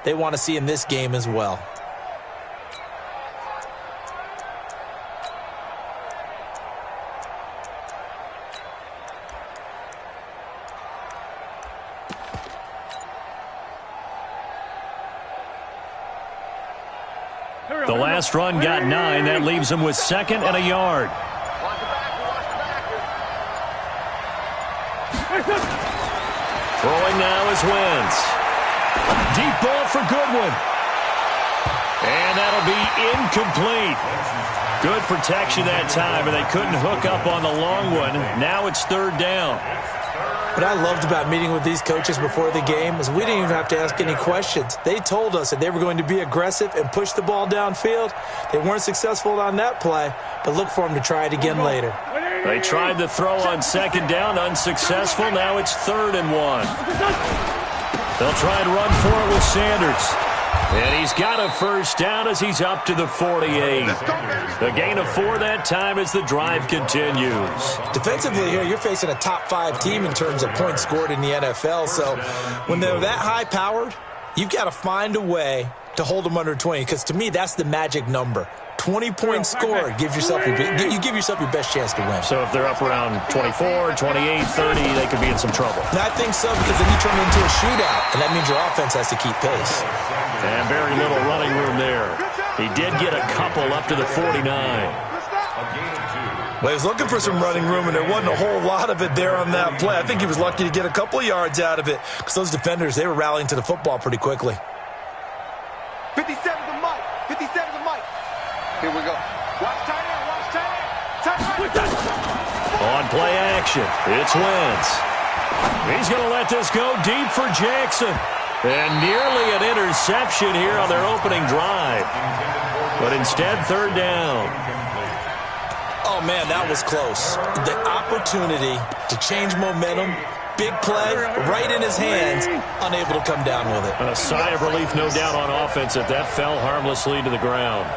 they want to see in this game as well. The last run got 9. That leaves him with 2nd and a yard. Throwing now is Wentz. Deep ball for Goodwin. And that'll be incomplete. Good protection that time, and they couldn't hook up on the long one. Now it's 3rd down. What I loved about meeting with these coaches before the game is we didn't even have to ask any questions. They told us that they were going to be aggressive and push the ball downfield. They weren't successful on that play, but look for them to try it again later. They tried the throw on 2nd down, unsuccessful. Now it's 3rd and 1. They'll try and run for it with Sanders. And he's got a 1st down as he's up to the 48. The gain of 4 that time as the drive continues. Defensively here, you're facing a top 5 team in terms of points scored in the NFL. So when they're that high-powered, you've got to find a way to hold them under 20. Because to me, that's the magic number. 20 points scored, you give yourself your best chance to win. So if they're up around 24, 28, 30, they could be in some trouble. And I think so, because then you turn it into a shootout, and that means your offense has to keep pace. And very little running room there. He did get a couple up to the 49. Well, he was looking for some running room, and there wasn't a whole lot of it there on that play. I think he was lucky to get a couple of yards out of it, because those defenders, they were rallying to the football pretty quickly. 57 to Mike. 57 to Mike. Here we go. Watch tight end. Watch tight end. Tight end. On play action, it's Wentz. He's going to let this go deep for Jackson. And nearly an interception here on their opening drive. But instead, 3rd down. Oh, man, that was close. The opportunity to change momentum, big play, right in his hands, unable to come down with it. A sigh of relief, no doubt, on offense that fell harmlessly to the ground.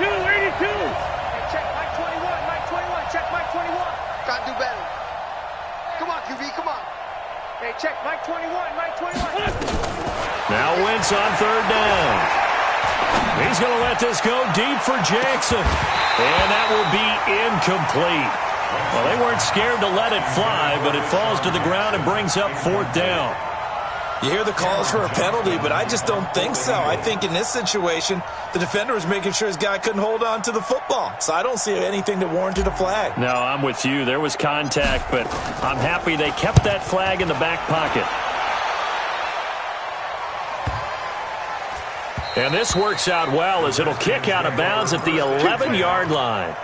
82. Hey, check Mike 21. Mike 21. Check Mike 21. Gotta do better. Come on, QB, come on. Hey, check Mike 21. Mike 21. Now Wentz on 3rd down. He's going to let this go deep for Jackson. And that will be incomplete. Well, they weren't scared to let it fly, but it falls to the ground and brings up 4th down. You hear the calls for a penalty, but I just don't think so. I think in this situation, the defender was making sure his guy couldn't hold on to the football. So I don't see anything that warranted a flag. No, I'm with you. There was contact, but I'm happy they kept that flag in the back pocket. And this works out well as it'll kick out of bounds at the 11-yard line.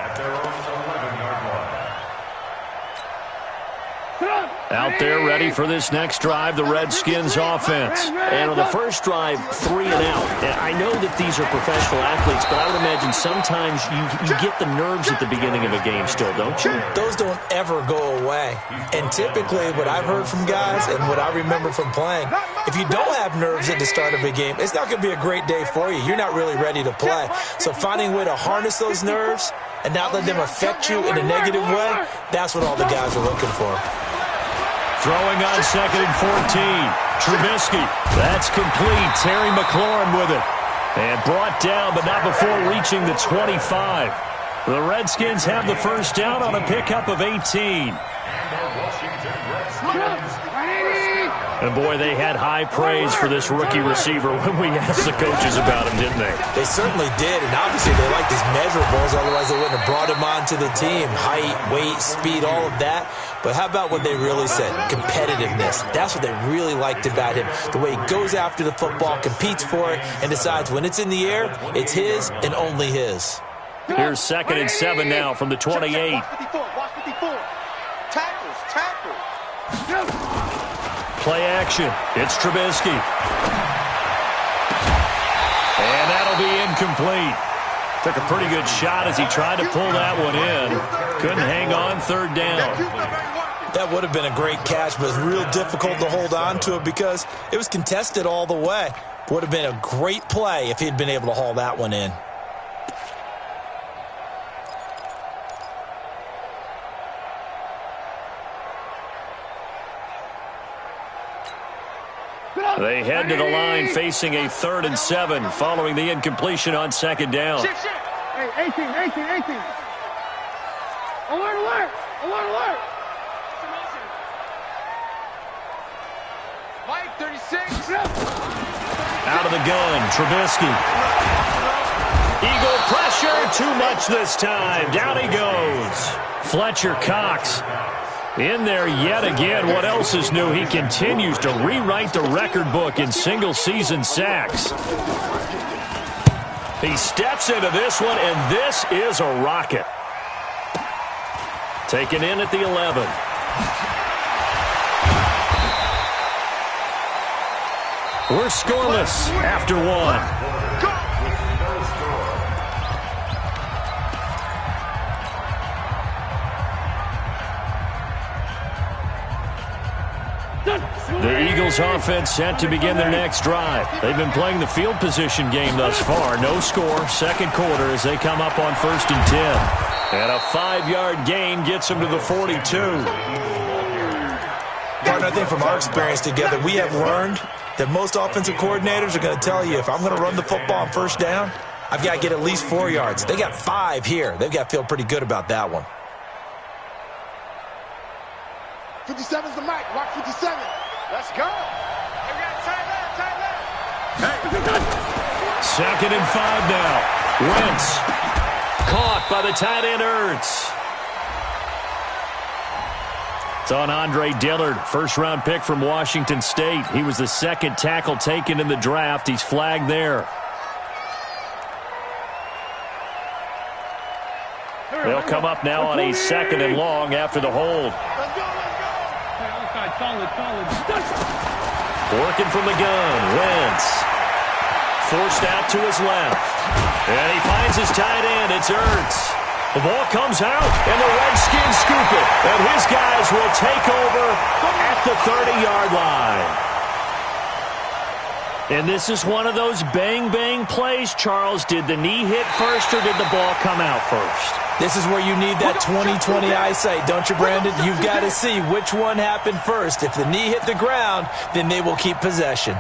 Out there ready for this next drive, the Redskins offense. And on the first drive, 3 and out. And I know that these are professional athletes, but I would imagine sometimes you get the nerves at the beginning of a game still, don't you? Those don't ever go away. And typically what I've heard from guys and what I remember from playing, if you don't have nerves at the start of a game, it's not going to be a great day for you. You're not really ready to play. So finding a way to harness those nerves and not let them affect you in a negative way, that's what all the guys are looking for. Throwing on 2nd and 14. Trubisky. That's complete. Terry McLaurin with it. And brought down, but not before reaching the 25. The Redskins have the 1st down on a pickup of 18. And, boy, they had high praise for this rookie receiver when we asked the coaches about him, didn't they? They certainly did, and obviously they liked his measurables, otherwise they wouldn't have brought him onto the team. Height, weight, speed, all of that. But how about what they really said? Competitiveness. That's what they really liked about him. The way he goes after the football, competes for it, and decides when it's in the air, it's his and only his. Here's 2nd and 7 now from the 28. Watch 54. Tackles. Play action. It's Trubisky. And that'll be incomplete. Took a pretty good shot as he tried to pull that one in. Couldn't hang on 3rd down. That would have been a great catch, but it's real difficult to hold on to it because it was contested all the way. Would have been a great play if he'd been able to haul that one in. They head to the line facing a 3rd and 7 following the incompletion on 2nd down. Hey, 18. Alert. Mike, 36. Out of the gun, Trubisky. Eagle pressure, too much this time. Down he goes. Fletcher Cox in there yet again. What else is new? He continues to rewrite the record book in single-season sacks. He steps into this one, and this is a rocket. Taken in at the 11. We're scoreless after 1. The Eagles offense set to begin their next drive. They've been playing the field position game thus far. No score, 2nd quarter as they come up on 1st and 10. And a 5-yard gain gets them to the 42. Partner, I think from our experience together, we have learned that most offensive coordinators are going to tell you, if I'm going to run the football on 1st down, I've got to get at least 4 yards. They got 5 here. They've got to feel pretty good about that one. 57's the mic. Watch 57. Let's go. We got tight left. 2nd and 5 now. Wentz caught by the tight end Ertz. It's on Andre Dillard, 1st-round pick from Washington State. He was the 2nd tackle taken in the draft. He's flagged there. They'll come up now on a 2nd and long after the hold. Let's go. Solid. Working from the gun, Wentz. Forced out to his left. And he finds his tight end. It's Ertz. The ball comes out, and the Redskins scoop it. And his guys will take over at the 30-yard line. And this is one of those bang-bang plays, Charles. Did the knee hit first, or did the ball come out first? This is where you need that 20/20 eyesight, don't you, Brandon? You've got to see which one happened first. If the knee hit the ground, then they will keep possession.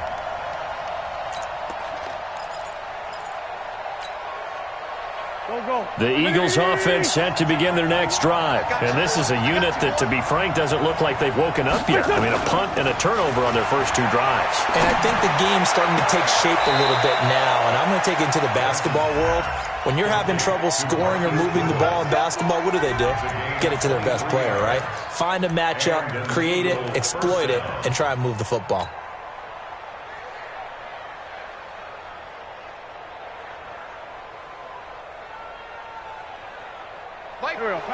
The Eagles offense set to begin their next drive. And this is a unit that, to be frank, doesn't look like they've woken up yet. I mean, a punt and a turnover on their first 2 drives. And I think the game's starting to take shape a little bit now. And I'm going to take it into the basketball world. When you're having trouble scoring or moving the ball in basketball, what do? Get it to their best player, right? Find a matchup, create it, exploit it, and try and move the football.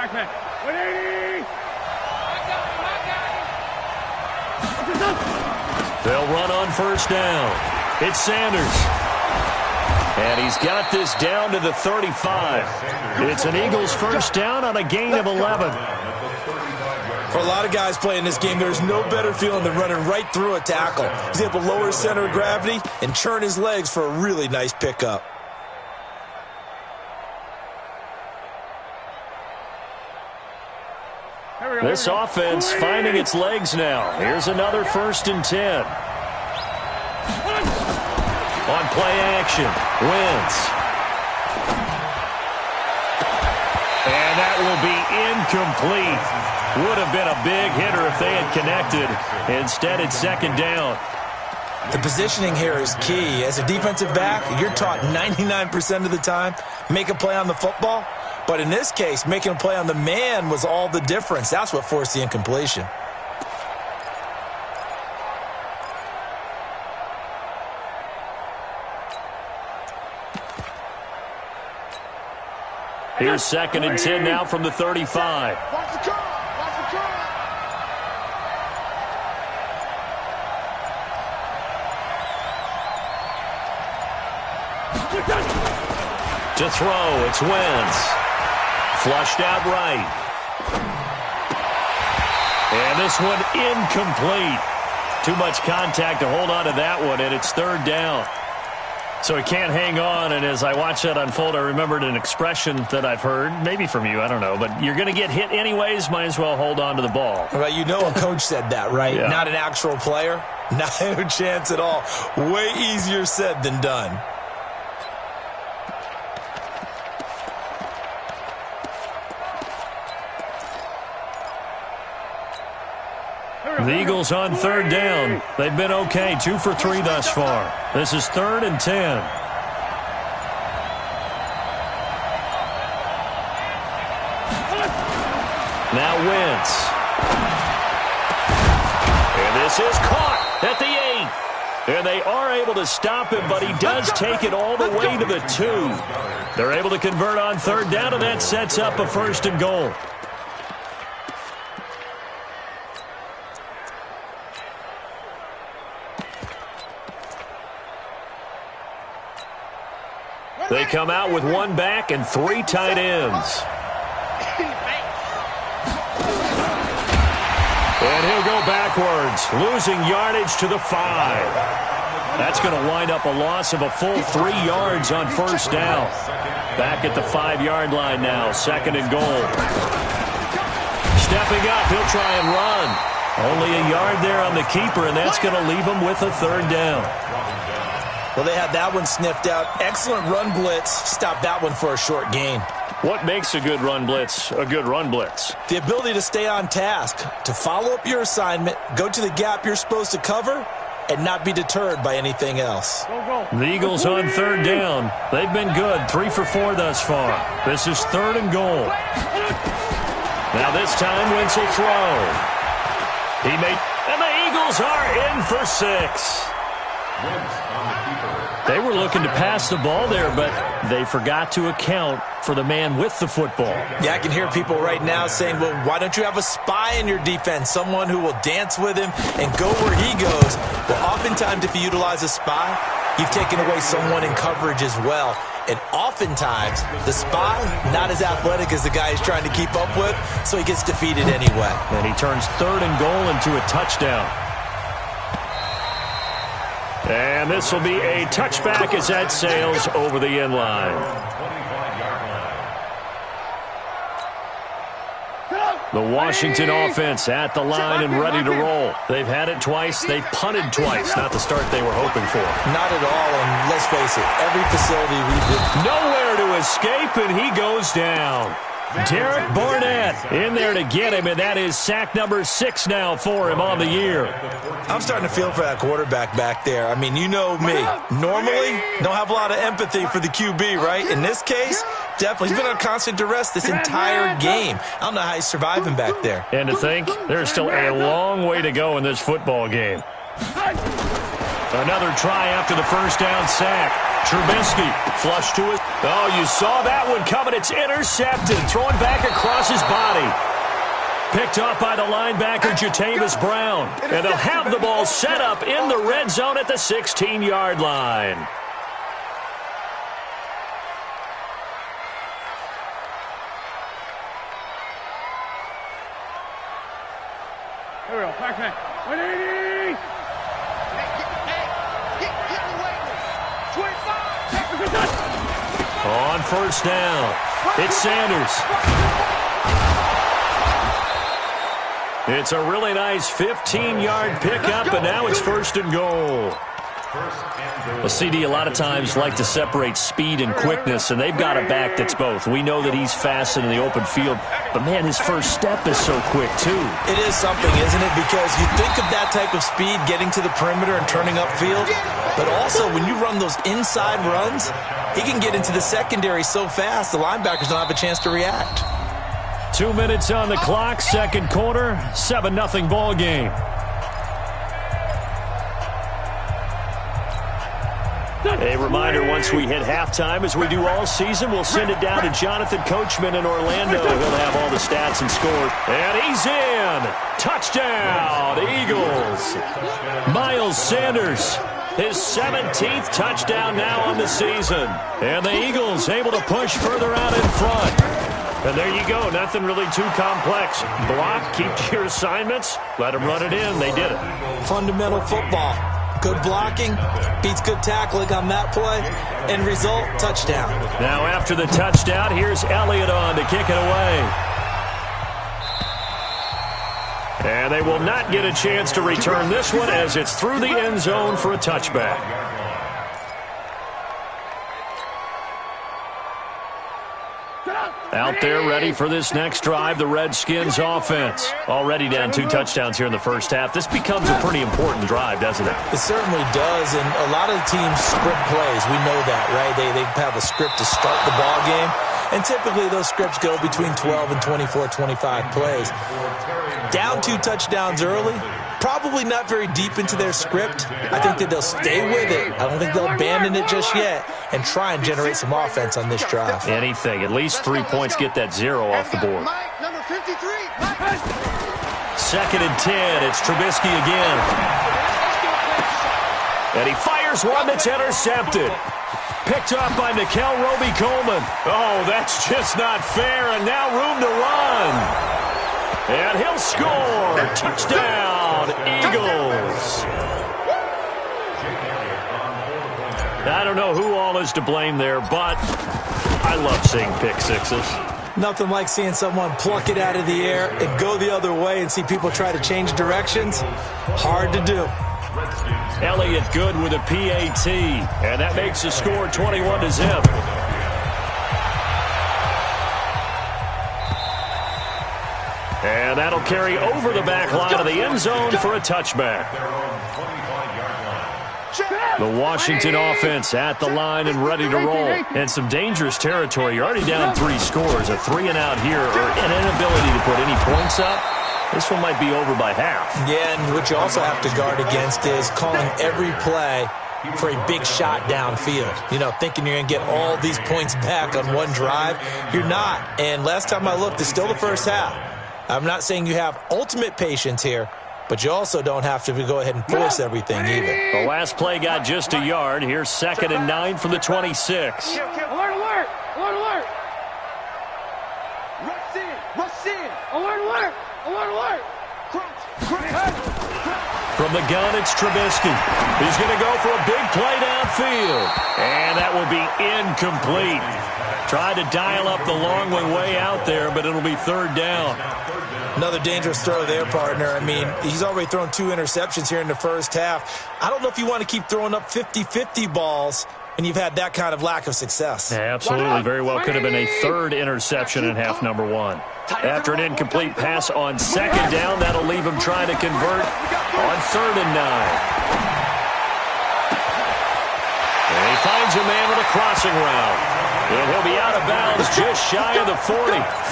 Back. 180. They'll run on 1st down. It's Sanders. And he's got this down to the 35. It's an Eagles 1st down on a gain of 11. For a lot of guys playing this game, there's no better feeling than running right through a tackle. He's able to lower his center of gravity and churn his legs for a really nice pickup. This offense finding its legs now. Here's another 1st and 10. On play action, Wentz. And that will be incomplete. Would have been a big hitter if they had connected. Instead, it's 2nd down. The positioning here is key. As a defensive back, you're taught 99% of the time, make a play on the football. But in this case, making a play on the man was all the difference. That's what forced the incompletion. Here's 2nd and 10 now from the 35. Watch the curl. To throw, it's Wentz. Flushed out right. And this one incomplete. Too much contact to hold on to that one, and it's 3rd down. So he can't hang on, and as I watch that unfold, I remembered an expression that I've heard, maybe from you, I don't know, but you're going to get hit anyways, might as well hold on to the ball. Well, you know a coach said that, right? Yeah. Not an actual player. Not a chance at all. Way easier said than done. The Eagles on third down. They've been okay, 2 for 3 thus far. This is 3rd and 10. Now Wentz. And this is caught at the 8. And they are able to stop him, but he does take it all the way to the 2. They're able to convert on third down, and that sets up a 1st and goal. They come out with 1 back and 3 tight ends. And he'll go backwards, losing yardage to the 5. That's going to wind up a loss of a full 3 yards on 1st down. Back at the 5-yard line now, 2nd and goal. Stepping up, he'll try and run. Only a yard there on the keeper, and that's going to leave him with a 3rd down. Well, they had that one sniffed out. Excellent run blitz. Stopped that one for a short gain. What makes a good run blitz a good run blitz? The ability to stay on task, to follow up your assignment, go to the gap you're supposed to cover, and not be deterred by anything else. The Eagles on third down. They've been good, 3 for 4 thus far. This is 3rd and goal. Now this time, Wentz will throw. And the Eagles are in for 6. They were looking to pass the ball there, but they forgot to account for the man with the football. Yeah, I can hear people right now saying, well, why don't you have a spy in your defense, someone who will dance with him and go where he goes? Well, oftentimes if you utilize a spy, you've taken away someone in coverage as well. And oftentimes, the spy, not as athletic as the guy he's trying to keep up with, so he gets defeated anyway. And he turns 3rd and goal into a touchdown. And this will be a touchback as that sails over the end line. The Washington offense at the line and ready to roll. They've had it twice. They've punted twice. Not the start they were hoping for. Not at all, and let's face it, every facility we've been... Nowhere to escape, and he goes down. Derek Barnett in there to get him, and that is sack number 6 now for him on the year. I'm starting to feel for that quarterback back there. I mean, you know me. Normally, don't have a lot of empathy for the QB, right? In this case, definitely. He's been on constant duress this entire game. I don't know how he's surviving back there. And to think, there's still a long way to go in this football game. Another try after the first down sack. Trubisky flush to it. Oh, you saw that one coming. It's intercepted. Thrown back across his body. Picked off by the linebacker, Jatavis Brown. And they'll have the ball set up in the red zone at the 16-yard line. Here we go. Back. 180. On first down, it's Sanders. It's a really nice 15-yard pickup, and now it's 1st and goal. Well, CD, a lot of times like to separate speed and quickness, and they've got a back that's both. We know that he's fast in the open field, but, man, his first step is so quick, too. It is something, isn't it? Because you think of that type of speed getting to the perimeter and turning upfield, but also when you run those inside runs, he can get into the secondary so fast the linebackers don't have a chance to react. 2 minutes on the clock, second quarter, 7-0 ball game. A reminder, once we hit halftime, as we do all season, we'll send it down to Jonathan Coachman in Orlando. He'll have all the stats and scores. And he's in. Touchdown, Eagles. Miles Sanders, his 17th touchdown now on the season. And the Eagles able to push further out in front. And there you go. Nothing really too complex. Block, keep to your assignments, let them run it in. They did it. Fundamental football. Good blocking, beats good tackling on that play, and result, touchdown. Now after the touchdown, here's Elliott on to kick it away. And they will not get a chance to return this one as it's through the end zone for a touchback. Out there ready for this next drive, the Redskins offense. Already down 2 touchdowns here in the first half. This becomes a pretty important drive, doesn't it? It certainly does, and a lot of the teams script plays. We know that, right? They have a script to start the ball game, and typically those scripts go between 12 and 24, 25 plays. Down 2 touchdowns early, probably not very deep into their script. I think that they'll stay with it. I don't think they'll abandon it just yet and try and generate some offense on this drive. Anything. At least 3 points, get that 0 off the board. Number 53. 2nd and 10. It's Trubisky again. And he fires one that's intercepted. Picked up by Nickel Roby-Coleman. Oh, that's just not fair. And now room to run. And he'll score. Touchdown, Eagles. I don't know who all is to blame there, but I love seeing pick sixes. Nothing like seeing someone pluck it out of the air and go the other way and see people try to change directions. Hard to do. Elliott good with a PAT, and that makes the score 21-0. And that'll carry over the back line of the end zone for a touchback. The Washington offense at the line and ready to roll. And some dangerous territory. You're already down 3 scores. A 3-and-out here or an inability to put any points up. This one might be over by half. Yeah, and what you also have to guard against is calling every play for a big shot downfield. You know, thinking you're going to get all these points back on one drive. You're not. And last time I looked, it's still the first half. I'm not saying you have ultimate patience here, but you also don't have to go ahead and force everything either. The last play got just a yard. Here's 2nd and 9 from the 26. Alert, alert! Alert, alert! Rush in! Rush in! Alert, alert! Alert, alert! From the gun, it's Trubisky. He's going to go for a big play downfield. And that will be incomplete. Tried to dial up the long one way out there, but it'll be 3rd down. Another dangerous throw there, partner. I mean, he's already thrown 2 interceptions here in the first half. I don't know if you want to keep throwing up 50-50 balls when you've had that kind of lack of success. Yeah, absolutely. Very well could have been a 3rd interception in half number 1. After an incomplete pass on 2nd down, that'll leave him trying to convert on 3rd and 9. And he finds a man with a crossing route. And he'll be out of bounds just shy of the 40.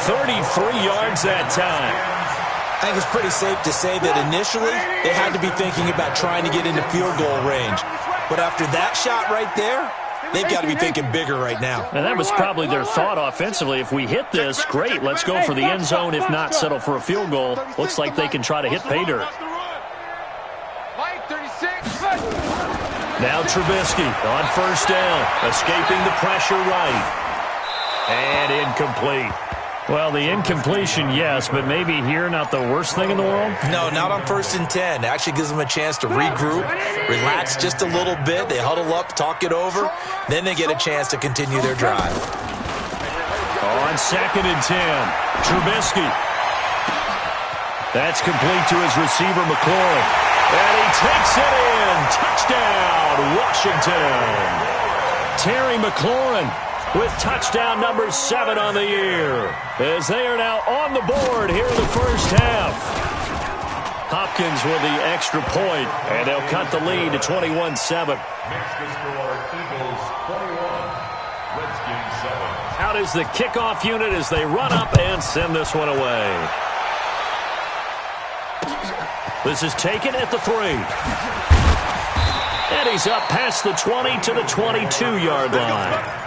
33 yards that time. I think it's pretty safe to say that initially they had to be thinking about trying to get into field goal range. But after that shot right there, they've got to be thinking bigger right now. And that was probably their thought offensively. If we hit this, great. Let's go for the end zone. If not, settle for a field goal. Looks like they can try to hit pay dirt. Now Trubisky on 1st down, escaping the pressure right. And incomplete. Well, the incompletion, yes, but maybe here not the worst thing in the world? No, not on 1st and 10. It actually gives them a chance to regroup, relax just a little bit. They huddle up, talk it over. Then they get a chance to continue their drive. On 2nd and 10, Trubisky. That's complete to his receiver, McLaurin. And he takes it in. Touchdown, Washington. Terry McLaurin with touchdown number 7 on the year, as they are now on the board here in the first half. Hopkins with the extra point, and they'll cut the lead to 21-7. Out is the kickoff unit as they run up and send this one away. This is taken at the 3. And he's up past the 20 to the 22-yard line.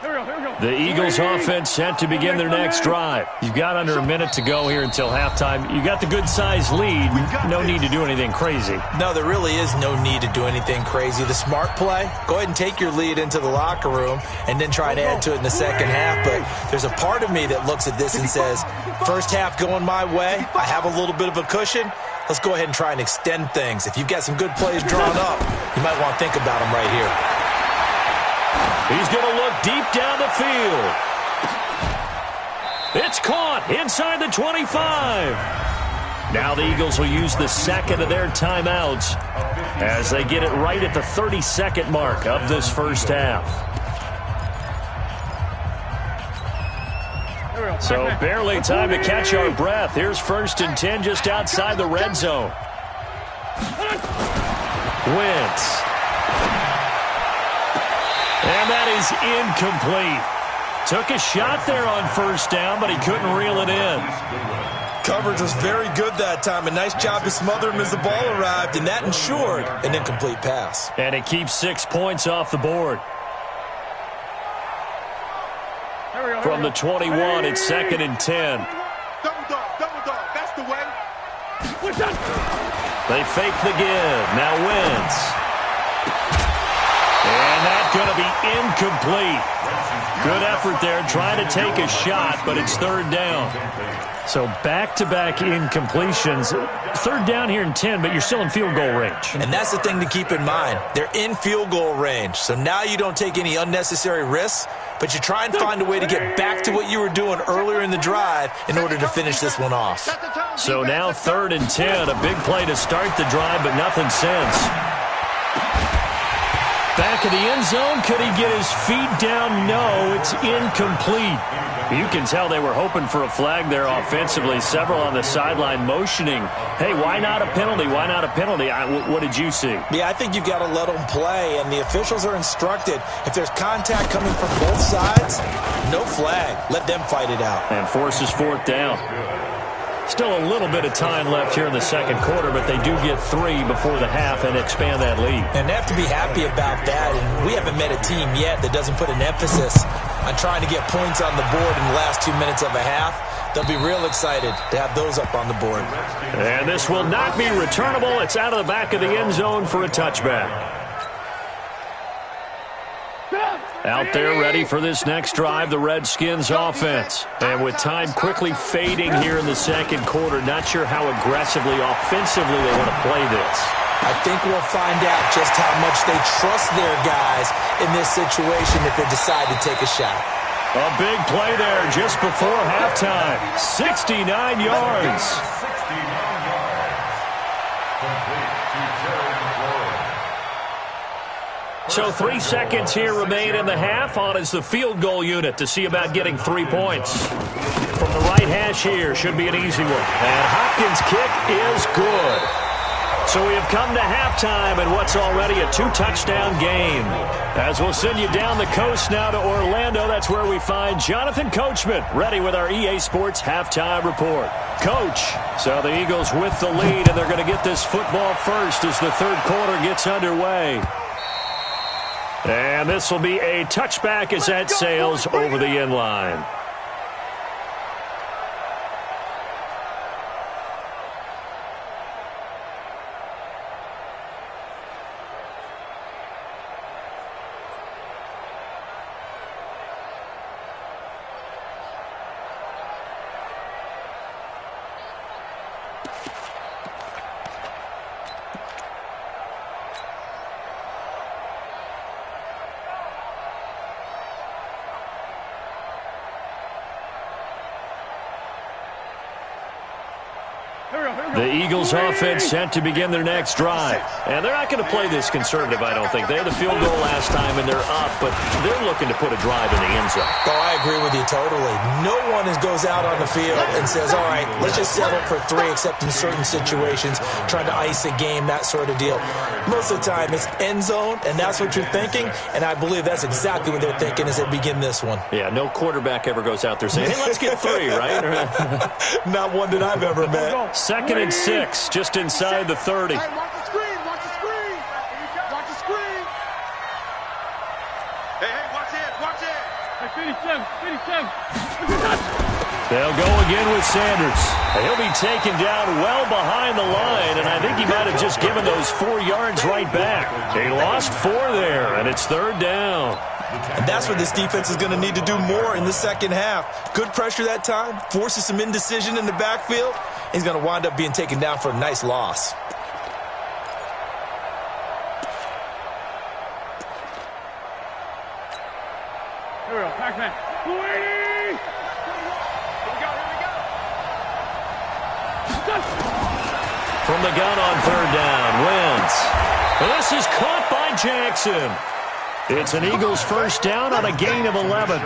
The Eagles offense set to begin their next drive. You've got under a minute to go here until halftime. You got the good-sized lead. No need to do anything crazy. No, there really is no need to do anything crazy. The smart play, go ahead and take your lead into the locker room and then try to add to it in the second half. But there's a part of me that looks at this and says, first half going my way, I have a little bit of a cushion. Let's go ahead and try and extend things. If you've got some good plays drawn up, you might want to think about them right here. He's going to look deep down the field. It's caught inside the 25. Now the Eagles will use the second of their timeouts as they get it right at the 30-second mark of this first half. So barely time to catch our breath. Here's 1st and 10 just outside the red zone. Wentz. And that is incomplete. Took a shot there on 1st down, but he couldn't reel it in. Coverage was very good that time. A nice job to smother him as the ball arrived, and that ensured an incomplete pass. And it keeps 6 points off the board. From the 21, it's 2nd and 10. Double dog, that's the way. They fake the give. Now Wentz. And that's going to be incomplete. Good effort there trying to take a shot, but it's 3rd down. So back-to-back incompletions. 3rd down here in 10, but you're still in field goal range. And that's the thing to keep in mind. They're in field goal range. So now you don't take any unnecessary risks, but you try and find a way to get back to what you were doing earlier in the drive in order to finish this one off. So now 3rd and 10, a big play to start the drive, but nothing since. Back of the end zone, could he get his feet down? No, it's incomplete. You can tell they were hoping for a flag there offensively. Several on the sideline motioning, hey, why not a penalty? Why not a penalty? What did you see? Yeah, I think you've got to let them play, and the officials are instructed. If there's contact coming from both sides, no flag. Let them fight it out. And forces 4th down. Still a little bit of time left here in the second quarter, but they do get 3 before the half and expand that lead. And they have to be happy about that. And we haven't met a team yet that doesn't put an emphasis on trying to get points on the board in the last 2 minutes of a half. They'll be real excited to have those up on the board. And this will not be returnable. It's out of the back of the end zone for a touchback. Out there ready for this next drive, the Redskins offense. And with time quickly fading here in the second quarter, not sure how aggressively, offensively they want to play this. I think we'll find out just how much they trust their guys in this situation if they decide to take a shot. A big play there just before halftime. 69 yards. So 3 seconds here remain in the half. On is the field goal unit to see about getting 3 points. From the right hash here, should be an easy one. And Hopkins' kick is good. So we have come to halftime in what's already a 2-touchdown game. As we'll send you down the coast now to Orlando, that's where we find Jonathan Coachman, ready with our EA Sports halftime report. Coach, so the Eagles with the lead, and they're going to get this football first as the third quarter gets underway. And this will be a touchback as that sails over the end line. The Eagles offense set to begin their next drive. And they're not going to play this conservative, I don't think. They had the field goal last time, and they're up, but they're looking to put a drive in the end zone. Oh, I agree with you totally. No one goes out on the field and says, all right, let's just settle for 3, except in certain situations, trying to ice a game, that sort of deal. Most of the time, it's end zone, and that's what you're thinking, and I believe that's exactly what they're thinking as they begin this one. Yeah, no quarterback ever goes out there saying, hey, let's get 3, right? Not one that I've ever met. 2nd and 6, just inside the 30. Hey, watch the screen, watch the screen. Watch the screen. Hey, watch it, watch it. They'll go again with Sanders. He'll be taken down well behind the line, and I think he might have just given those 4 yards right back. He lost 4 there, and it's third down. And that's what this defense is going to need to do more in the second half. Good pressure that time, forces some indecision in the backfield. He's going to wind up being taken down for a nice loss. Here we go, Pac-Man. From the gun on third down, Wentz. This is caught by Jackson. It's an Eagles first down on a gain of 11.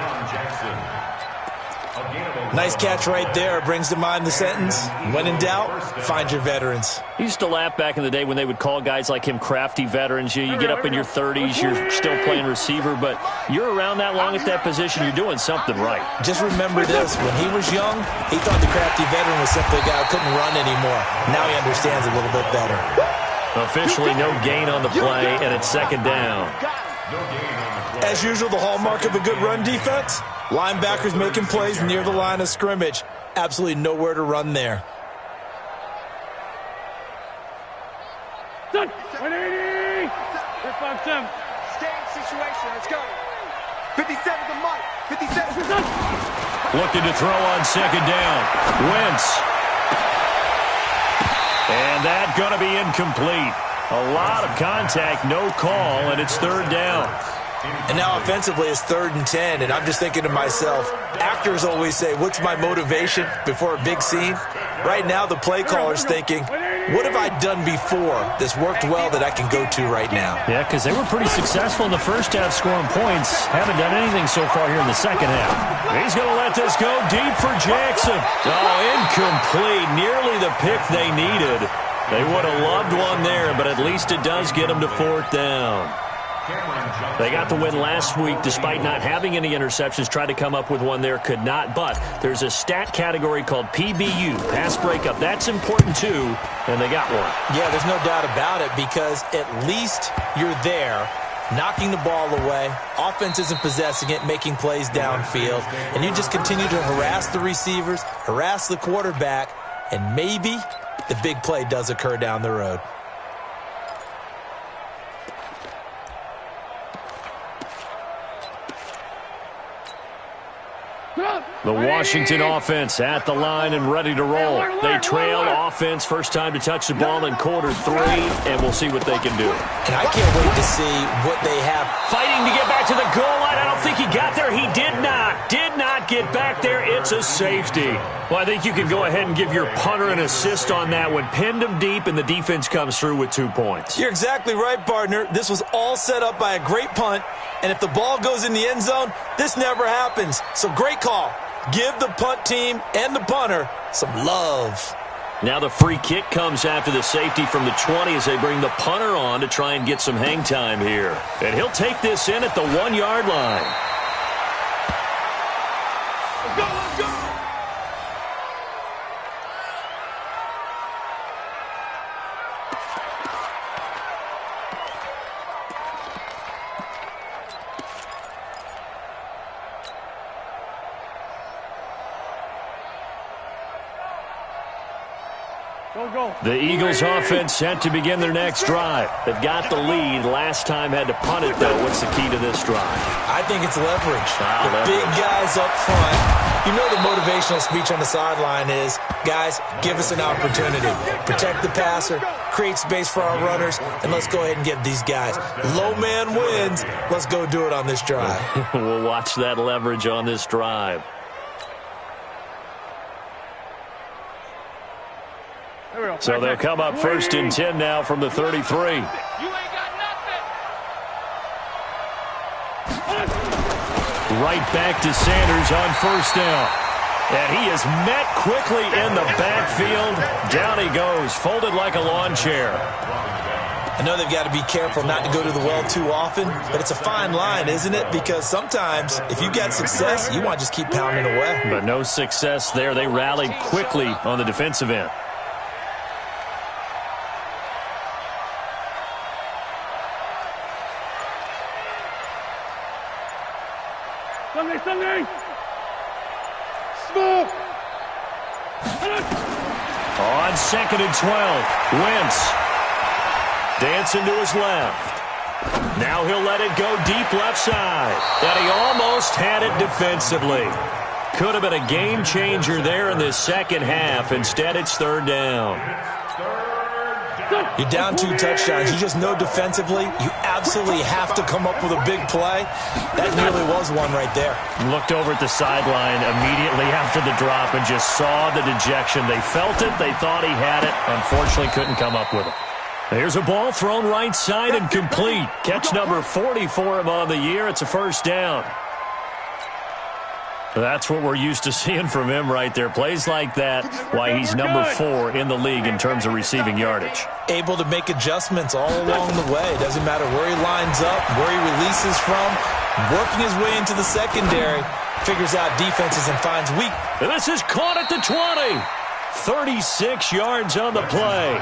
Nice catch right there. Brings to mind the sentence, when in doubt, find your veterans. I used to laugh back in the day when they would call guys like him crafty veterans. You get up in your 30s, you're still playing receiver, but you're around that long at that position, you're doing something right. Just remember this, when he was young, he thought the crafty veteran was simply a guy who couldn't run anymore. Now he understands a little bit better. Officially no gain on the play, and it's second down. As usual, the hallmark of a good run defense, linebackers making plays near the line of scrimmage. Absolutely nowhere to run there. 180! 5-7. Stay situation. Let's go. 57 to Mike. 57. Looking to throw on second down. Wentz. And that going to be incomplete. A lot of contact, no call, and it's third down. And now offensively it's 3rd and 10, and I'm just thinking to myself, actors always say, what's my motivation before a big scene? Right now the play caller's thinking, what have I done before that's worked well that I can go to right now? Yeah, because they were pretty successful in the first half scoring points. Haven't done anything so far here in the second half. He's going to let this go deep for Jackson. Oh, incomplete. Nearly the pick they needed. They would have loved one there, but at least it does get them to 4th down. They got the win last week despite not having any interceptions. Tried to come up with one there, could not. But there's a stat category called PBU, pass breakup. That's important too, and they got one. Yeah, there's no doubt about it because at least you're there, knocking the ball away. Offense isn't possessing it, making plays downfield. And you just continue to harass the receivers, harass the quarterback, and maybe the big play does occur down the road. The Washington offense at the line and ready to roll. They trail offense first time to touch the ball in quarter 3, and we'll see what they can do. And I can't wait to see what they have. Fighting to get back to the goal line. I don't think he got there. He did not get back there. It's a safety. Well, I think you can go ahead and give your punter an assist on that one. Pinned him deep, and the defense comes through with 2 points. You're exactly right, partner. This was all set up by a great punt, and if the ball goes in the end zone, this never happens. So great call. Give the punt team and the punter some love. Now the free kick comes after the safety from the 20 as they bring the punter on to try and get some hang time here. And he'll take this in at the 1-yard line. Let's go, let's go! The Eagles offense set to begin their next drive. They've got the lead. Last time had to punt it, though. What's the key to this drive? I think it's leverage. The big guys up front. You know the motivational speech on the sideline is, guys, give us an opportunity. Protect the passer, create space for our runners, and let's go ahead and get these guys. Low man wins. Let's go do it on this drive. We'll watch that leverage on this drive. So they'll come up 1st and 10 now from the 33. You ain't got nothing. Right back to Sanders on 1st down. And he is met quickly in the backfield. Down he goes, folded like a lawn chair. I know they've got to be careful not to go to the well too often, but it's a fine line, isn't it? Because sometimes if you got success, you want to just keep pounding away. But no success there. They rallied quickly on the defensive end. Sunday. Smoke. On 2nd and 12, Wentz. Dancing to his left. Now he'll let it go deep left side. And he almost had it defensively. Could have been a game changer there in this second half. Instead, it's 3rd down. You're down 2 touchdowns. You just know defensively you absolutely have to come up with a big play. That nearly was one right there. Looked over at the sideline immediately after the drop and just saw the dejection. They felt it. They thought he had it. Unfortunately, couldn't come up with it. Here's a ball thrown right side and complete. Catch number 40 for him on the year. It's a 1st down. That's what we're used to seeing from him right there. Plays like that, why he's number 4 in the league in terms of receiving yardage. Able to make adjustments all along the way. Doesn't matter where he lines up, where he releases from. Working his way into the secondary. Figures out defenses and finds weak. And this is caught at the 20. 36 yards on the play.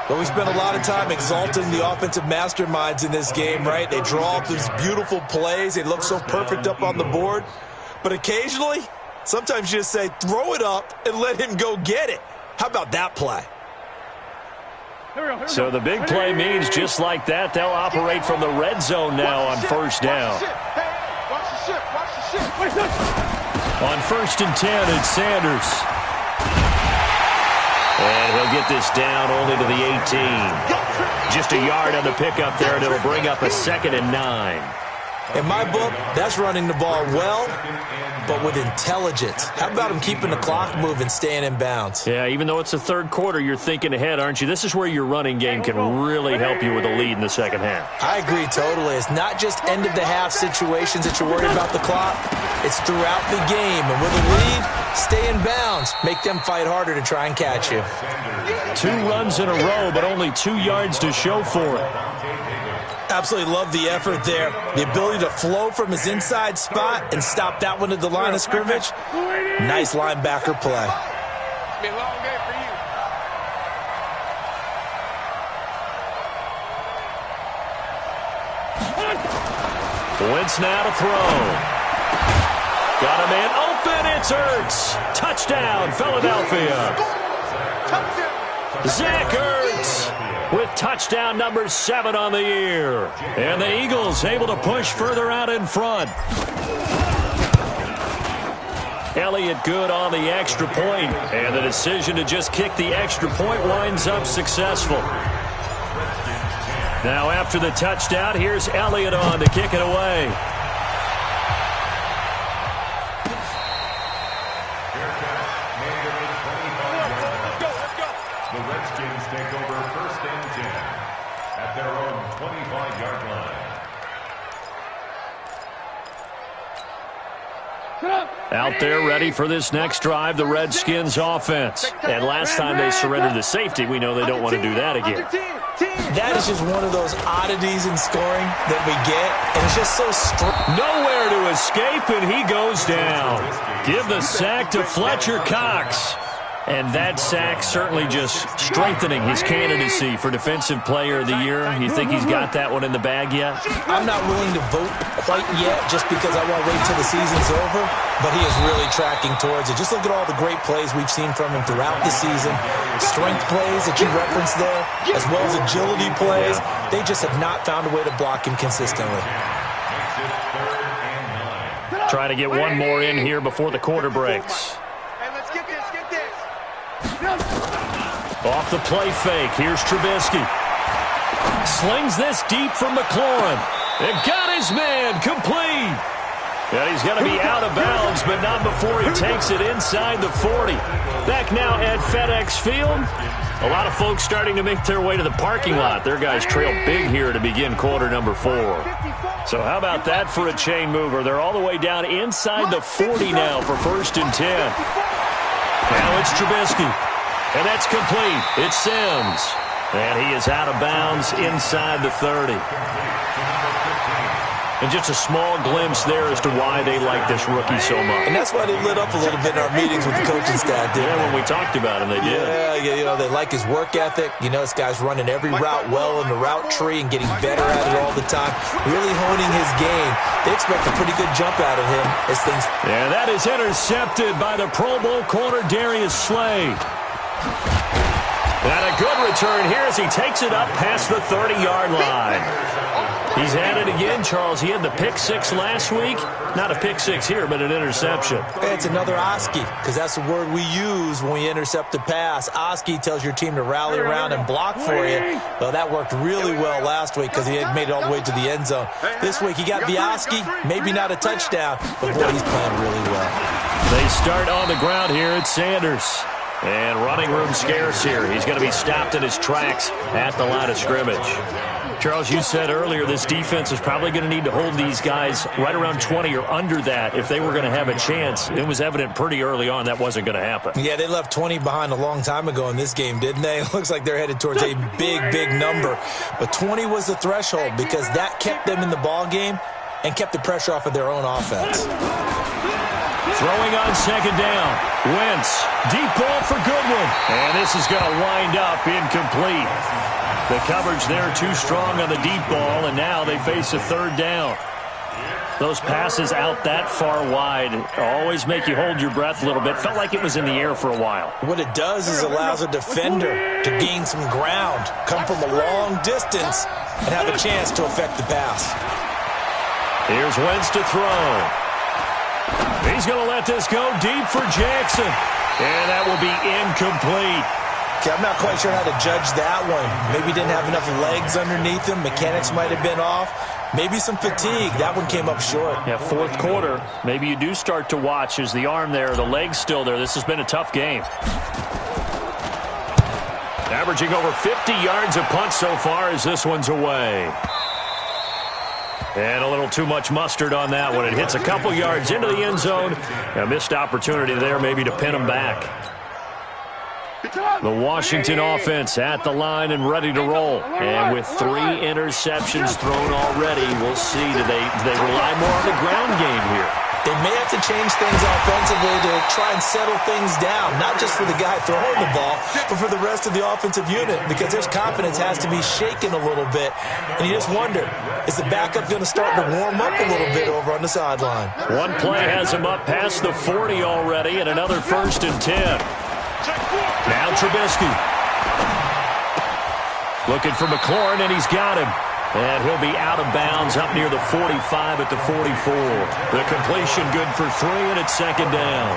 But we spent a lot of time exalting the offensive masterminds in this game, right? They draw up these beautiful plays. They look so perfect up on the board. But occasionally, sometimes you just say, throw it up and let him go get it. How about that play? So the big play means just like that, they'll operate from the red zone now on 1st down. On 1st and 10, it's Sanders. And he'll get this down only to the 18. Just a yard on the pickup there, and it'll bring up a 2nd and 9. In my book, that's running the ball well, but with intelligence. How about him keeping the clock moving, staying in bounds? Yeah, even though it's the 3rd quarter, you're thinking ahead, aren't you? This is where your running game can really help you with a lead in the second half. I agree totally. It's not just end-of-the-half situations that you're worried about the clock. It's throughout the game. And with a lead, stay in bounds. Make them fight harder to try and catch you. 2 runs in a row, but only 2 yards to show for it. Absolutely love the effort there. The ability to flow from his inside spot and stop that one at the line of scrimmage. Nice linebacker play. It's been a long day for you. Wentz now to throw. Got a man open. It's Ertz. Touchdown, Philadelphia. Zach Ertz with touchdown number 7 on the year. And the Eagles able to push further out in front. Elliott good on the extra point, and the decision to just kick the extra point winds up successful. Now after the touchdown, here's Elliott on to kick it away. The Redskins take over 1st and 10 at their own 25-yard line. Out there ready for this next drive, the Redskins offense. And last time they surrendered the safety, we know they don't want to do that again. That is just one of those oddities in scoring that we get, and it's just so strong. Nowhere to escape, and he goes down. Give the sack to Fletcher Cox. And that sack certainly just strengthening his candidacy for Defensive Player of the Year. You think he's got that one in the bag yet? I'm not willing to vote quite yet just because I want to wait till the season's over, but he is really tracking towards it. Just look at all the great plays we've seen from him throughout the season. Strength plays that you referenced there, as well as agility plays. They just have not found a way to block him consistently. Trying to get one more in here before the quarter breaks. Off the play fake, here's Trubisky. Slings this deep from McLaurin. And got his man, complete. And he's going to be out of bounds, but not before he takes it inside the 40. Back now at FedEx Field. A lot of folks starting to make their way to the parking lot. Their guys trail big here to begin quarter number 4. So how about that for a chain mover? They're all the way down inside the 40 now for 1st and 10. Now it's Trubisky. And that's complete. It's Sims. And he is out of bounds inside the 30. And just a small glimpse there as to why they like this rookie so much. And that's why they lit up a little bit in our meetings with the coaching staff, didn't they? When we talked about him, they did. Yeah, they like his work ethic. This guy's running every route well in the route tree and getting better at it all the time, really honing his game. They expect a pretty good jump out of him as things... Yeah, that is intercepted by the Pro Bowl corner, Darius Slay. And a good return here as he takes it up past the 30-yard line. He's at it again, Charles. He had the pick six last week. Not a pick six here, but an interception. It's another Oski, because that's the word we use when we intercept a pass. Oski tells your team to rally around and block for you. Well, that worked really well last week because he had made it all the way to the end zone. This week he got the Oski, maybe not a touchdown, but boy, he's playing really well. They start on the ground here at Sanders. And running room scarce here. He's going to be stopped in his tracks at the line of scrimmage. Charles, you said earlier this defense is probably going to need to hold these guys right around 20 or under that if they were going to have a chance. It was evident pretty early on that wasn't going to happen. Yeah, they left 20 behind a long time ago in this game, didn't they? It looks like they're headed towards a big number. But 20 was the threshold because that kept them in the ball game and kept the pressure off of their own offense. Throwing on second down. Wentz. Deep ball for Goodwin. And this is going to wind up incomplete. The coverage there too strong on the deep ball, and now they face a third down. Those passes out that far wide always make you hold your breath a little bit. Felt like it was in the air for a while. What it does is allows a defender to gain some ground, come from a long distance, and have a chance to affect the pass. Here's Wentz to throw. He's going to let this go deep for Jackson. And that will be incomplete. Okay, I'm not quite sure how to judge that one. Maybe didn't have enough legs underneath him. Mechanics might have been off. Maybe some fatigue. That one came up short. Yeah, fourth quarter. Maybe you do start to watch. Is the arm there, the leg's still there. This has been a tough game. Averaging over 50 yards a punt so far as this one's away. And a little too much mustard on that one. It hits a couple yards into the end zone. A missed opportunity there maybe to pin him back. The Washington offense at the line and ready to roll. And with 3 interceptions thrown already, we'll see. Do they rely more on the ground game here? They may have to change things offensively to try and settle things down, not just for the guy throwing the ball, but for the rest of the offensive unit, because their confidence has to be shaken a little bit. And you just wonder, is the backup going to start to warm up a little bit over on the sideline? One play has him up past the 40 already, and another 1st and 10. Now Trubisky. Looking for McLaurin, and he's got him. And he'll be out of bounds up near the 45 at the 44. The completion good for 3, and it's second down.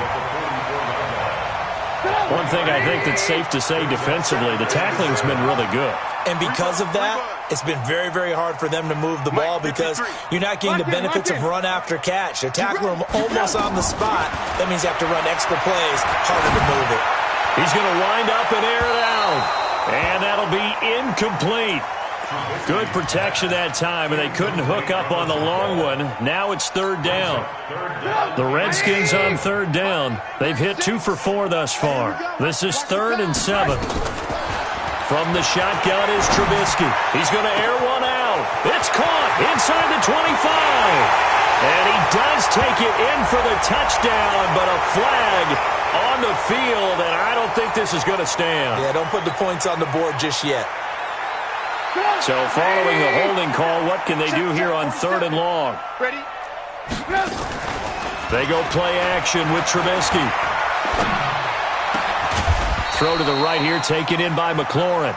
One thing I think that's safe to say defensively, the tackling's been really good. And because of that, it's been very hard for them to move the ball because you're not getting the benefits of run after catch. They're tackling them almost on the spot. That means you have to run extra plays, harder to move it. He's going to wind up and air it out. And that'll be incomplete. Good protection that time, and they couldn't hook up on the long one. Now it's third down. The Redskins on third down. They've hit 2 for 4 thus far. This is 3rd and 7. From the shotgun is Trubisky. He's going to air one out. It's caught inside the 25. And he does take it in for the touchdown, but a flag on the field, and I don't think this is going to stand. Yeah, don't put the points on the board just yet. So following the holding call, what can they do here on 3rd and long? Ready? They go play action with Trubisky. Throw to the right here, taken in by McLaurin.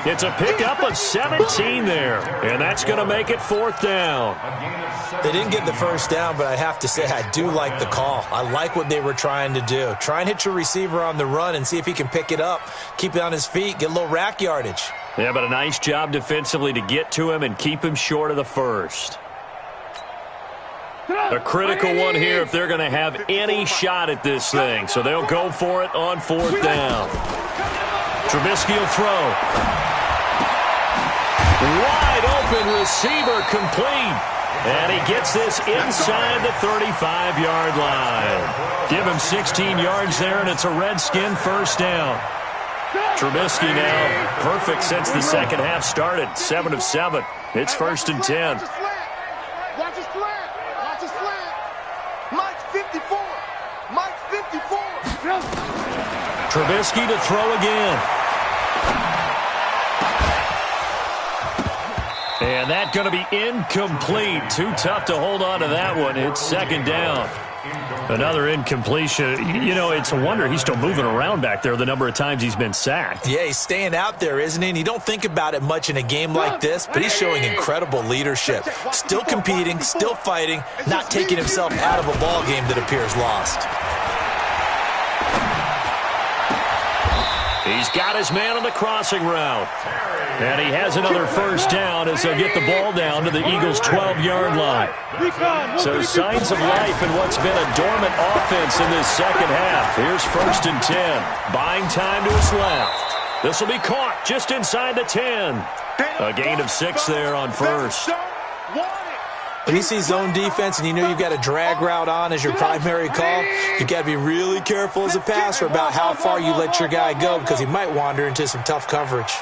It's a pickup of 17 there, and that's going to make it 4th down. They didn't get the first down, but I have to say I do like the call. I like what they were trying to do. Try and hit your receiver on the run and see if he can pick it up, keep it on his feet, get a little rack yardage. Yeah, but a nice job defensively to get to him and keep him short of the first. A critical one here if they're going to have any shot at this thing. So they'll go for it on 4th down. Trubisky will throw. Wide open receiver complete. And he gets this inside the 35-yard line. Give him 16 yards there, and it's a Redskin first down. Trubisky now perfect since the second half started. 7 of 7. It's 1st and 10. 54. Mike's 54. Trubisky to throw again. And that's going to be incomplete. Too tough to hold on to that one. It's second down. Another incompletion. You know, it's a wonder he's still moving around back there the number of times he's been sacked. Yeah, he's staying out there, isn't he? And you don't think about it much in a game like this, but he's showing incredible leadership. Still competing, still fighting, not taking himself out of a ball game that appears lost. He's got his man on the crossing route. And he has another first down as they'll get the ball down to the Eagles' 12-yard line. So signs of life in what's been a dormant offense in this second half. Here's 1st and 10. Buying time to his left. This will be caught just inside the 10. A gain of 6 there on first. When you see zone defense and you know you've got a drag route on as your primary call, you've got to be really careful as a passer about how far you let your guy go because he might wander into some tough coverage.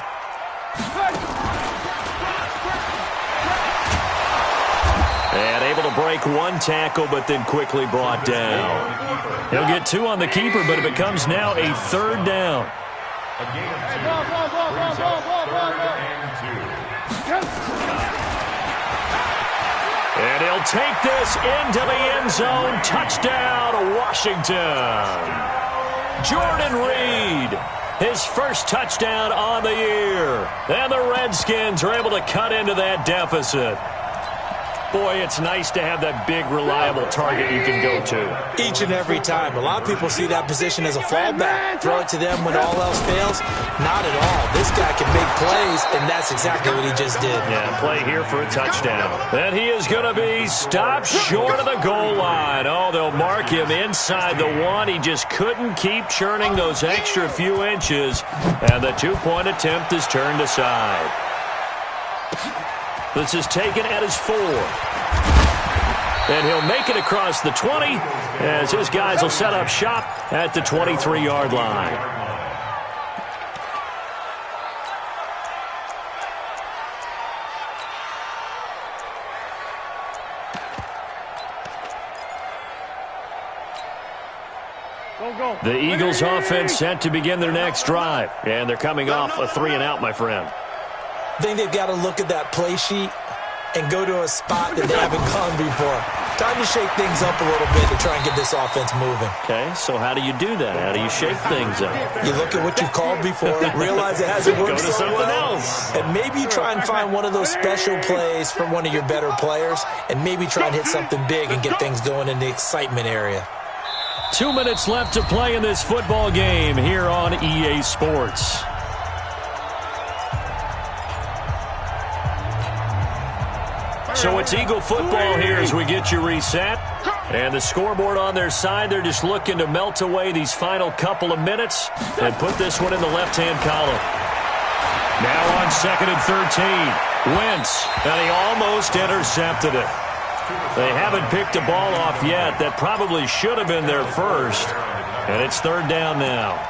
And able to break one tackle, but then quickly brought down. He'll get 2 on the keeper, but it becomes now a 3rd down. A gain of 2 brings up 3rd and 2. And he'll take this into the end zone. Touchdown, Washington. Jordan Reed, his first touchdown on the year. And the Redskins are able to cut into that deficit. Boy, it's nice to have that big, reliable target you can go to. Each and every time. A lot of people see that position as a fallback. Throw it to them when all else fails. Not at all. This guy can make plays, and that's exactly what he just did. Yeah, play here for a touchdown. And he is going to be stopped short of the goal line. Oh, they'll mark him inside the 1. He just couldn't keep churning those extra few inches, and the 2-point attempt is turned aside. This is taken at his 4. And he'll make it across the 20 as his guys will set up shop at the 23-yard line. The Eagles offense set to begin their next drive. And they're coming off a 3-and-out, my friend. I think they've got to look at that play sheet and go to a spot that they haven't gone before. Time to shake things up a little bit to try and get this offense moving. Okay, so how do you do that? How do you shake things up? You look at what you've called before, realize it hasn't worked go to so something well, else. and maybe you try and find one of those special plays from one of your better players, and maybe try and hit something big and get things going in the excitement area. 2 minutes left to play in this football game here on EA Sports. So it's Eagle football here as we get you reset. And the scoreboard on their side, they're just looking to melt away these final couple of minutes and put this one in the left-hand column. Now on 2nd and 13. Wentz, and he almost intercepted it. They haven't picked a ball off yet. That probably should have been their first. And it's 3rd down now.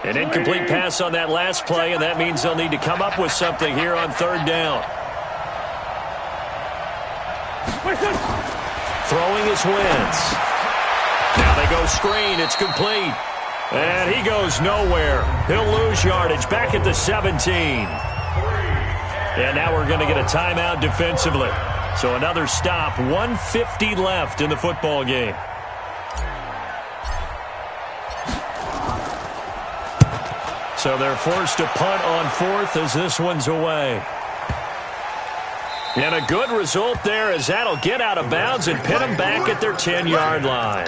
An incomplete pass on that last play, and that means they'll need to come up with something here on 3rd down. Throwing is Wentz. Now they go screen. It's complete. And he goes nowhere. He'll lose yardage back at the 17. And now we're going to get a timeout defensively. So another stop. 1:50 left in the football game. So they're forced to punt on 4th as this one's away. And a good result there as that'll get out of bounds and pin them back at their 10-yard line.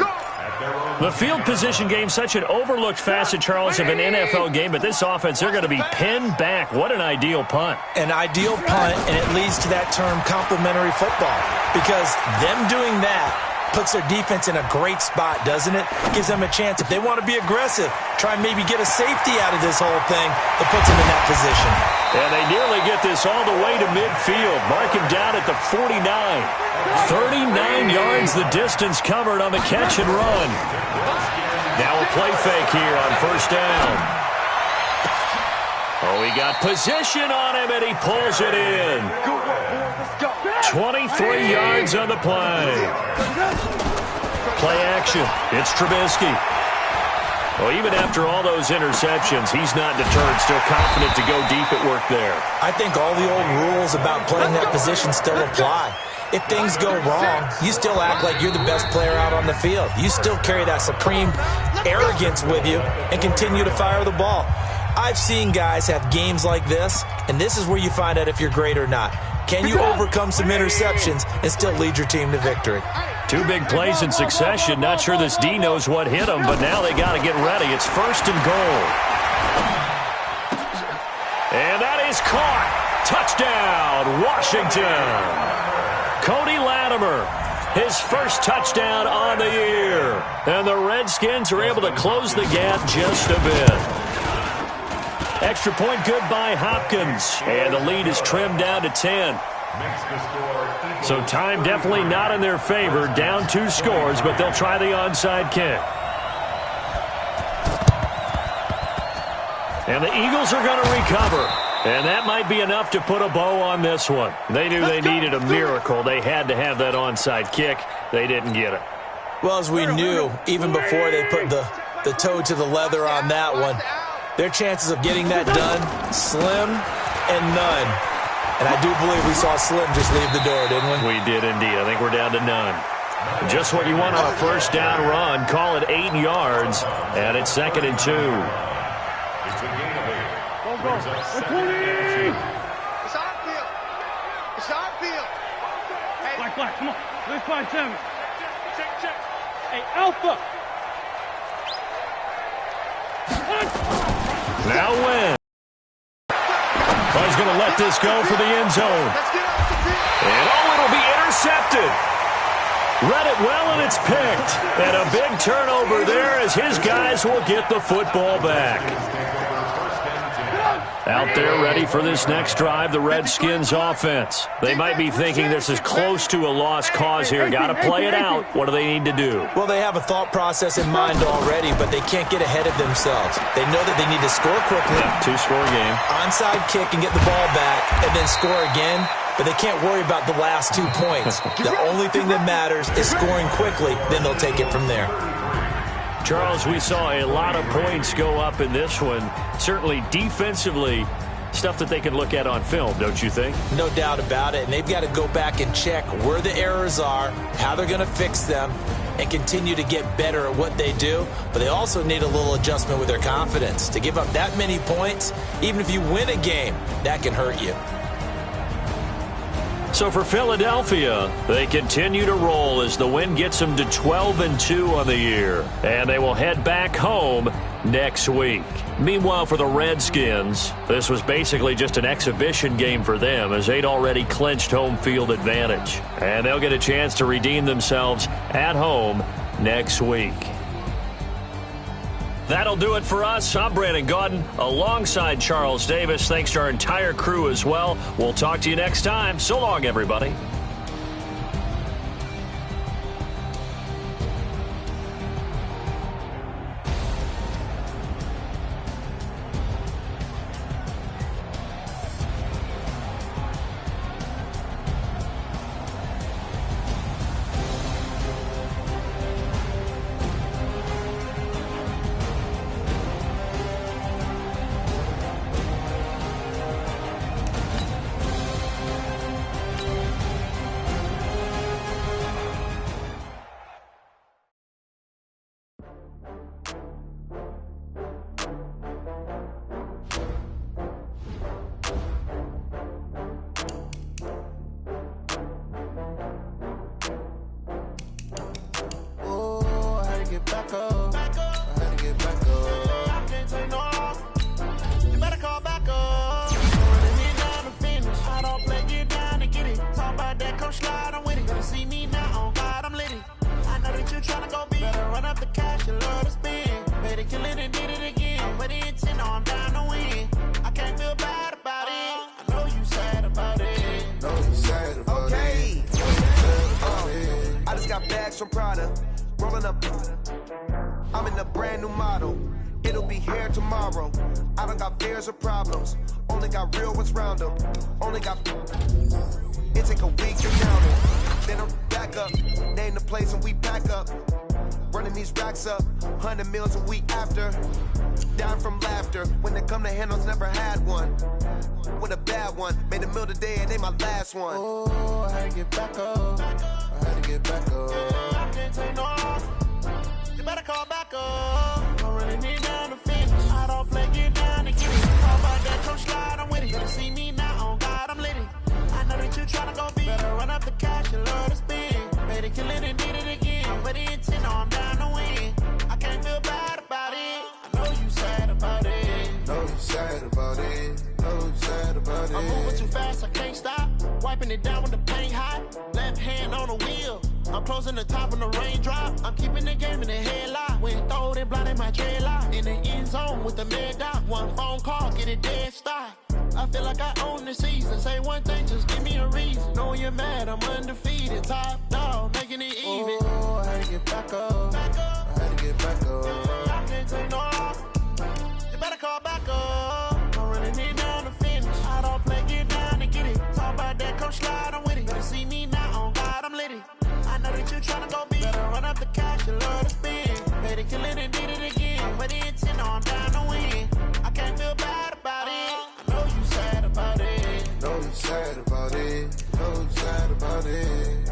The field position game, such an overlooked facet, Charles, of an NFL game, but this offense, they're going to be pinned back. What an ideal punt. An ideal punt, and it leads to that term complementary football. Because them doing that Puts their defense in a great spot, doesn't it? Gives them a chance. If they want to be aggressive, try and maybe get a safety out of this whole thing, it puts them in that position. And they nearly get this all the way to midfield. Mark him down at the 49. 39 yards the distance covered on the catch and run. Now a play fake here on first down. Oh, he got position on him, and he pulls it in. 23 yards on the play. Play action. It's Trubisky. Well, even after all those interceptions, he's not deterred, still confident to go deep at work there. I think all the old rules about playing that position still apply. If things go wrong, you still act like you're the best player out on the field. You still carry that supreme arrogance with you and continue to fire the ball. I've seen guys have games like this, and this is where you find out if you're great or not. Can you overcome some interceptions and still lead your team to victory? Two big plays in succession. Not sure this D knows what hit him, but now they got to get ready. It's first and goal. And that is caught. Touchdown, Washington. Cody Latimer, his first touchdown on the year. And the Redskins are able to close the gap just a bit. Extra point good by Hopkins. And the lead is trimmed down to 10. So time definitely not in their favor. Down 2 scores, but they'll try the onside kick. And the Eagles are going to recover. And that might be enough to put a bow on this one. They knew they needed a miracle. They had to have that onside kick. They didn't get it. Well, as we knew, even before they put the toe to the leather on that one, their chances of getting that done, slim and none. And I do believe we saw Slim just leave the door, didn't we? We did indeed. I think we're down to none. Just what you want on a first down run. Call it 8 yards, and it's 2nd and 2. It's a gain of 8. Go. It's our field. It's our field. Hey. Black, come on. Let's find Sammy. Check. Hey, Alpha. Now win. He's going to let this go for the end zone. And it'll be intercepted. Read it well, and it's picked. And a big turnover there as his guys will get the football back. Out there ready for this next drive, the Redskins offense. They might be thinking this is close to a lost cause here. Got to play it out. What do they need to do? Well, they have a thought process in mind already, but they can't get ahead of themselves. They know that they need to score quickly. Yeah, 2-score game. Onside kick and get the ball back, and then score again. But they can't worry about the last 2 points. The only thing that matters is scoring quickly. Then they'll take it from there. Charles, we saw a lot of points go up in this one. Certainly defensively, stuff that they can look at on film, don't you think? No doubt about it. And they've got to go back and check where the errors are, how they're going to fix them, and continue to get better at what they do. But they also need a little adjustment with their confidence. To give up that many points, even if you win a game, that can hurt you. So for Philadelphia, they continue to roll as the win gets them to 12-2 on the year. And they will head back home next week. Meanwhile, for the Redskins, this was basically just an exhibition game for them as they'd already clinched home field advantage. And they'll get a chance to redeem themselves at home next week. That'll do it for us. I'm Brandon Gaudin alongside Charles Davis. Thanks to our entire crew as well. We'll talk to you next time. So long, everybody. Slide, I'm with it. Gonna see me now, oh God, I'm litty. that you tryna go be. Better run up the cash and love to spend. Better kill it and did it again. With the intent, I'm down to win. I can't feel bad about it. I know you sad about it. Know you sad about okay. it. I just got bags from Prada. Rolling up. I'm in a brand new model. It'll be here tomorrow. I don't got fears or problems. Only got real ones round them. Only got. It take a week to count it. Then I'm back up. Name the place and we pack up. Running these racks up. 100 meals a week after. Down from laughter. When they come to handles, never had one. With a bad one. Made a meal today and they my last one. Oh, I had to get back up. I had to get back up. I can't take no off. You better call back up. I'm running it down to finish. I don't play, get down to get it. Talk about that, come slide, I'm with it. Better see me now, on God, I'm lit it. I know that you tryna go be. Better run up the cash and love to spend. Better kill it and did it again. With the intent, I'm down to win. I can't feel bad about it. I know you sad about it. Know you sad about it. Know you sad about it. I'm moving too fast, I can't stop. Wiping it down with the paint hot. Left hand on the wheel. I'm closing the top on the raindrop. I'm keeping the game in the headlock. When throwed and blinded my dreadlock. In the end zone with the mad dot. One phone call, get it dead stop. I feel like I own the season. Say one thing, just give me a reason. Knowing you're mad, I'm undefeated. Top dog, making it even. Oh, I had to get back up. I had to get back up. I can't take no off. You better call back up. I'm running it down to finish. I don't play, get down to get it. Talk about that, come slide, I'm with it. Better see me now, on God, I'm lit it. I know that you tryna go be. Better run up the cash and love to spend. Better kill it and did it again. With the intent, I'm down to win. I can't feel bad about it. I know you sad about it. Know you sad about it. Know you sad about it.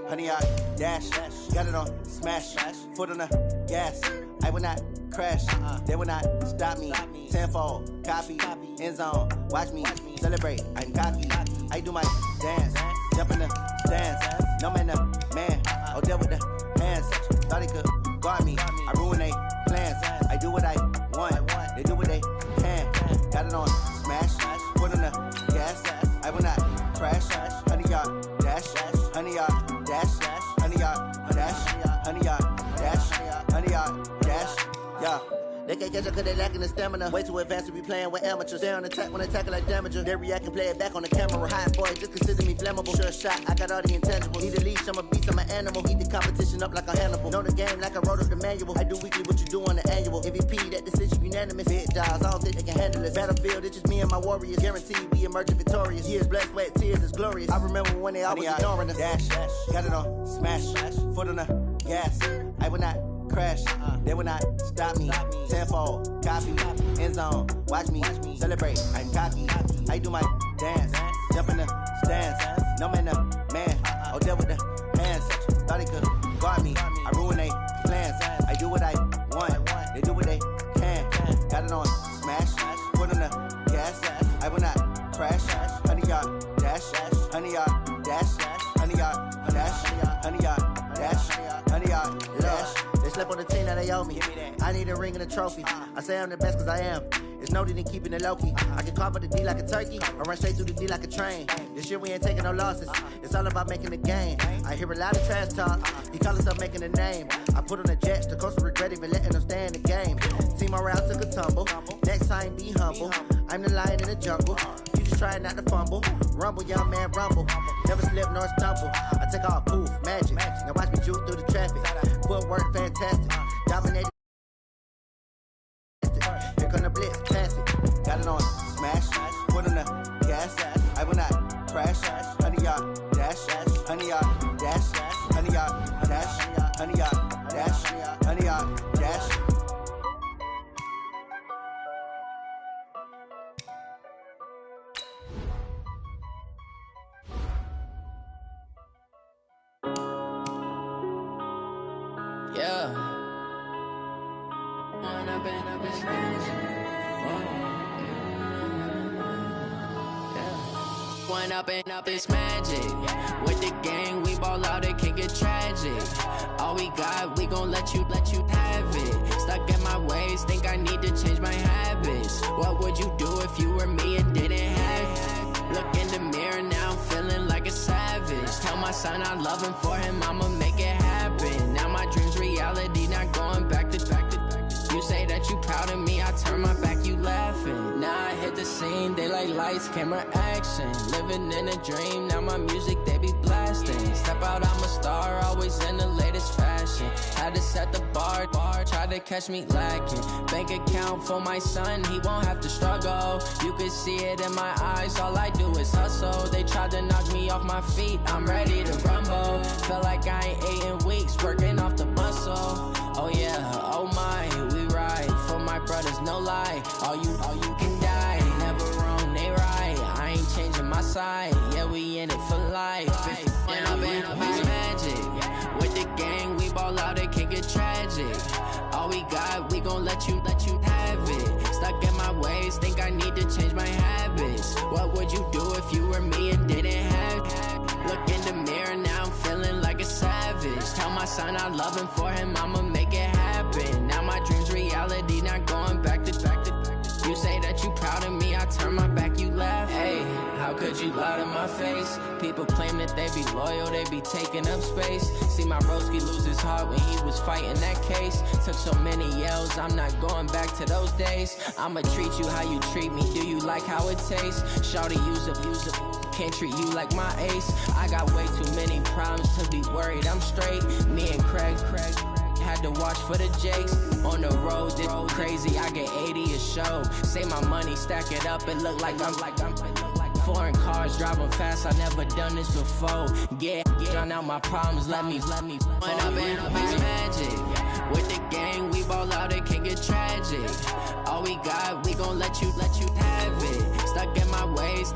Honey, I dash, got it on smash, foot on the gas. I will not crash, they will not stop me. Tenfold, copy, end zone, watch me celebrate. I'm cocky, I do my dance, jump in the stands. No man, man, oh, deal with the hands. Thought he could guard me, I ruin they plans. I do what I want, they do what they can. Got it on smash, foot on the gas. I will not crash, honey, y'all dash, honey, y'all dash, honey, y'all dash, honey, y'all dash, honey, y'all dash, yeah. They can't catch up cause they lacking the stamina. Way too advanced to be playing with amateurs. Stay on attack when attacking like damager. They react and play it back on the camera. Hot boy, just consider me flammable. Sure shot, I got all the intangibles. Need a leash, I'm a beast, I'm an animal. Heat the competition up like a Hannibal. Know the game like I wrote up the manual. I do weekly what you do on the annual. MVP, that decision unanimous. Big jobs, I don't think they can handle this. Battlefield, it's just me and my warriors. Guaranteed we emerging victorious. Years, blood, sweat, tears, it's glorious. I remember when they always ignoring us. Dash, got it on smash, foot on the gas. I will not crash, they will not stop me. Tenfold, copy, end zone, watch me celebrate. I'm cocky, I do my dance, jump in the stands. No man, man, oh, deal with the hands. Thought he could guard me, I ruin they plans. I do what I want, they do what they can. Got it on smash, foot on the gas. I will not crash, honey, y'all dash, honey, y'all dash, honey, y'all dash, honey, y'all dash, honey, y'all dash. They slept on the team that they owe me. I need a ring and a trophy. I say I'm the best cause I am. It's no need in keeping it low-key. I can carve up the D like a turkey, or run straight through the D like a train. This year we ain't taking no losses. It's all about making the game. I hear a lot of trash talk. He call himself making a name. I put on the Jets, the coach will regret even letting them stay in the game. Team morale took a tumble. Next time be humble. I'm the lion in the jungle. You just try not to fumble. Rumble, young man, rumble. Never slip nor stumble. I take off, poof, magic. Now watch me juke through the traffic. Footwork fantastic. Dominated. Here come the blitz, pass it. Got it on smash, foot on the gas. I will not crash, honey, y'all dash, honey, y'all dash, honey, y'all dash, honey, y'all dash, honey, y'all dash. Yeah. up in this magic. One up and up is magic. With the gang, we ball out, it can get tragic. All we got, we gon' let you have it. Stuck in my ways, think I need to change my habits. What would you do if you were me and didn't have it? Look in the mirror, now I'm feeling like a savage. Tell my son I love him, for him I'ma make it happen. Now my dream's reality, not going back to. You say that you proud of me, I turn my back, you laughing. Now I hit the scene, they like lights, camera, action. Living in a dream, now my music, they be blasting. Step out, I'm a star, always in the latest fashion. Had to set the bar, try to catch me lacking. Bank account for my son, he won't have to struggle. You can see it in my eyes, all I do is hustle. They tried to knock me off my feet, I'm ready to rumble. Feel like I ain't ate in weeks, working off the muscle. Oh yeah, oh my, we ride for my brothers, no lie. All you can die, never wrong, they right. I ain't changing my side, yeah, we in it for life. When up in it's magic. With the gang, we ball out, it can get tragic. All we got, we gon' let you have it. Stuck in my ways, think I need to change my habits. What would you do if you were me and didn't have it? Look in the mirror, now I'm feeling like a savage. Tell my son I love him, for him I'ma make it happen. Now my dream's reality, not going back to. You say that you proud of me, I turn my back, you laugh. Hey, how could you lie to my face? People claim that they be loyal, they be taking up space. See my broski lose his heart when he was fighting that case. Took so many yells, I'm not going back to those days. I'ma treat you how you treat me, do you like how it tastes? Shawty, use a can't treat you like my ace. I got way too many problems to be worried, I'm straight. Me and Craig had to watch for the Jakes. On the road, this crazy, I get 80 a show. Say my money, stack it up, it look like I'm foreign cars, driving fast, I never done this before. Yeah, drown out my problems, let me When up in it's magic. With the gang, we ball out, it can get tragic. All we got, we gon' let you have it. Stuck in my ways,